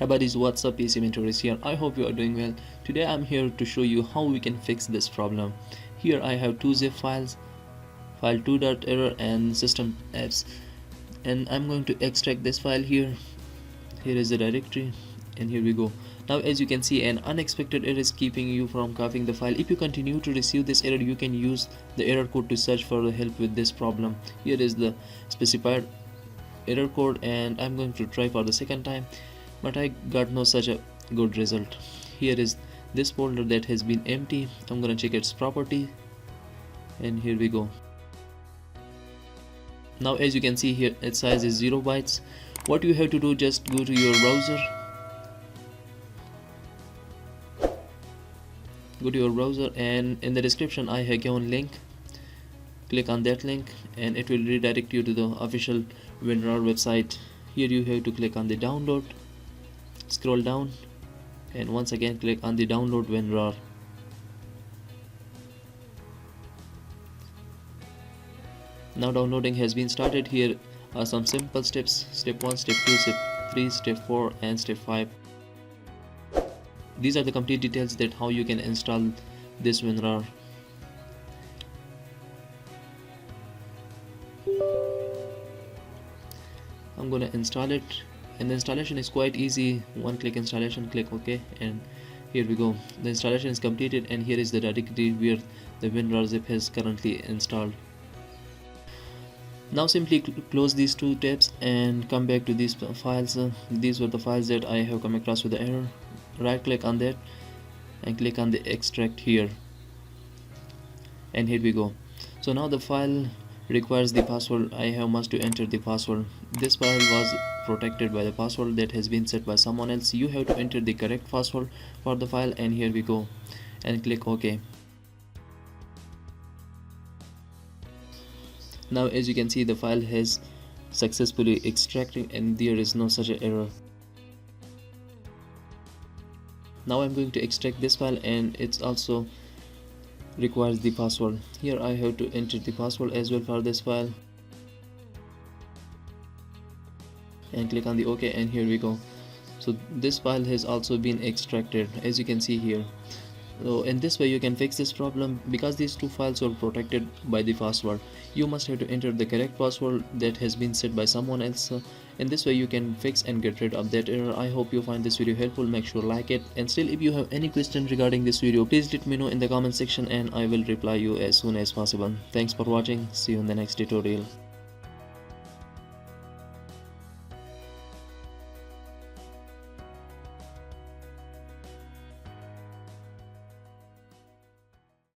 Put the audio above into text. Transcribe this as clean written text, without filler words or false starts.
Hey buddies, what's up? PC Mentors here. I hope you are doing well. Today I'm here to show you how we can fix this problem. Here I have two zip files, file 2.error and system apps, and I'm going to extract this file here. Here is the directory, and here we go. Now as you can see, an unexpected error is keeping you from copying the file. If you continue to receive this error, you can use the error code to search for the help with this problem. Here is the specified error code, and I'm going to try for the second time, but I got no such a good result. Here is this folder that has been empty. I'm gonna check its property, and here we go. Now as you can see here, its size is 0 bytes. What you have to do, just go to your browser, and in the description I have given link. Click on that link and it will redirect you to the official WinRAR website. Here you have to click on the download, scroll down, and once again click on the download WinRAR. Now downloading has been started. Here are some simple steps: step 1, step 2, step 3, step 4 and step 5. These are the complete details that how you can install this WinRAR. I'm gonna install it, and the installation is quite easy. One click installation, click OK, and here we go. The installation is completed, and here is the directory where the WinRAR zip has currently installed. Now simply close these two tabs and come back to these files. These were the files that I have come across with the error. Right click on that and click on the extract here, and here we go. So now the file requires the password. I must to enter the password. This file was protected by the password that has been set by someone else. You have to enter the correct password for the file, and here we go, and click OK. Now as you can see, the file has successfully extracted and there is no such an error. Now I'm going to extract this file, and it also requires the password. Here I have to enter the password as well for this file, and click on the OK, and here we go. So this file has also been extracted, as you can see here. So in this way you can fix this problem. Because these two files are protected by the password, you must have to enter the correct password that has been set by someone else. In this way you can fix and get rid of that error. I hope you find this video helpful. Make sure to like it, and still if you have any question regarding this video, please let me know in the comment section and I will reply you as soon as possible. Thanks for watching. See you in the next tutorial.